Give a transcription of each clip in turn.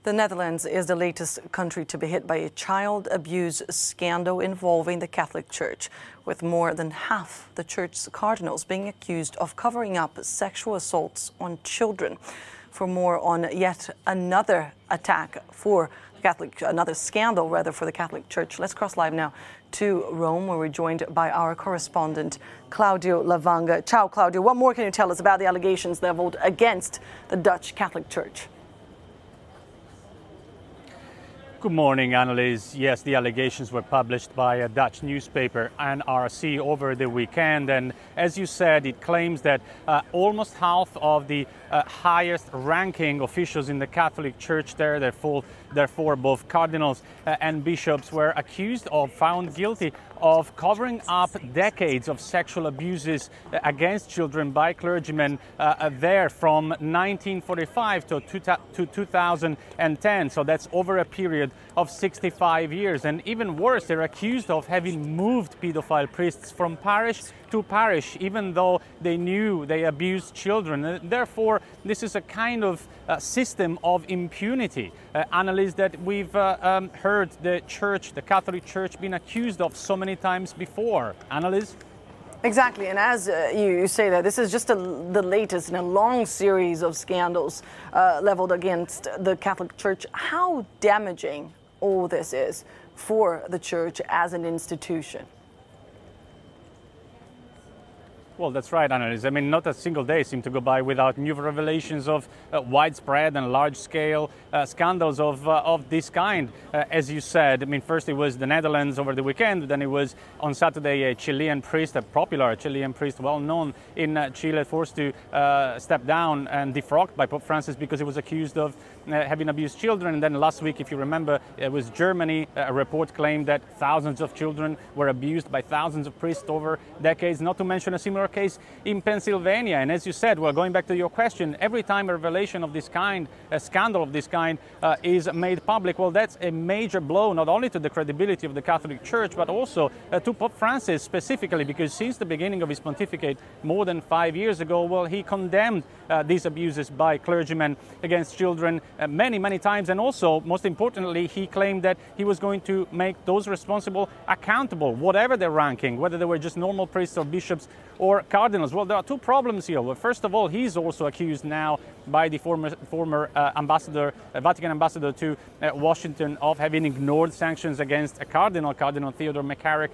The Netherlands is the latest country to be hit by a child abuse scandal involving the Catholic Church, with more than half the church's cardinals being accused of covering up sexual assaults on children. For more on yet another attack for the Catholic, another scandal rather for the Catholic Church, let's cross live now to Rome, where we're joined by our correspondent Claudio Lavanga. Ciao, Claudio. What more can you tell us about the allegations leveled against the Dutch Catholic Church? Good morning, Annelies. Yes, the allegations were published by a Dutch newspaper, NRC, over the weekend. And as you said, it claims that almost half of the highest ranking officials in the Catholic Church there, therefore both cardinals and bishops, were accused of, found guilty of covering up decades of sexual abuses against children by clergymen there from 1945 to 2010. So that's over a period of 65 years. And even worse, they're accused of having moved pedophile priests from parish to parish, even though they knew they abused children. And therefore, this is a kind of system of impunity, Annelies, that we've heard the Church, the Catholic Church, been accused of so many times before. Annelies? Exactly, and as you say that, this is just the latest in a long series of scandals leveled against the Catholic Church. How damaging all this is for the Church as an institution? Well, that's right, Annelies. I mean, not a single day seemed to go by without new revelations of widespread and large-scale scandals of this kind. As you said, I mean, first it was the Netherlands over the weekend, then it was on Saturday a Chilean priest, a popular Chilean priest, well-known in Chile, forced to step down and defrocked by Pope Francis because he was accused of having abused children. And then last week, if you remember, it was Germany. A report claimed that thousands of children were abused by thousands of priests over decades, not to mention a similar case in Pennsylvania. And as you said, well, going back to your question, every time a revelation of this kind, a scandal of this kind is made public, well, that's a major blow not only to the credibility of the Catholic Church, but also to Pope Francis specifically, because since the beginning of his pontificate more than 5 years ago, well, he condemned these abuses by clergymen against children many times. And also, most importantly, he claimed that he was going to make those responsible accountable, whatever their ranking, whether they were just normal priests or bishops or cardinals. Well, there are two problems here. Well, first of all, he's also accused now by the former ambassador, Vatican ambassador to Washington, of having ignored sanctions against a Cardinal Theodore McCarrick,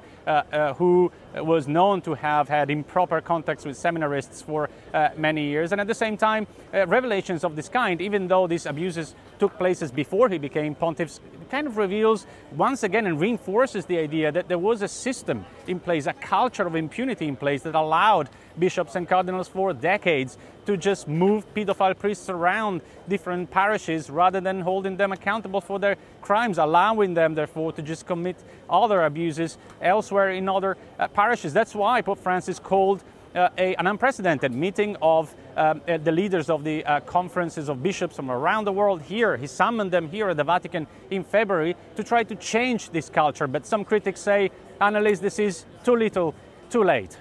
who was known to have had improper contacts with seminarists for many years. And at the same time, revelations of this kind, even though these abuses took places before he became pontiff, kind of reveals once again and reinforces the idea that there was a system in place, a culture of impunity in place that allowed bishops and cardinals for decades to just move pedophile priests around different parishes rather than holding them accountable for their crimes, allowing them, therefore, to just commit other abuses elsewhere in other parishes. That's why Pope Francis called an unprecedented meeting of the leaders of the conferences of bishops from around the world here. He summoned them here at the Vatican in February to try to change this culture. But some critics say, Annelies, this is too little, too late.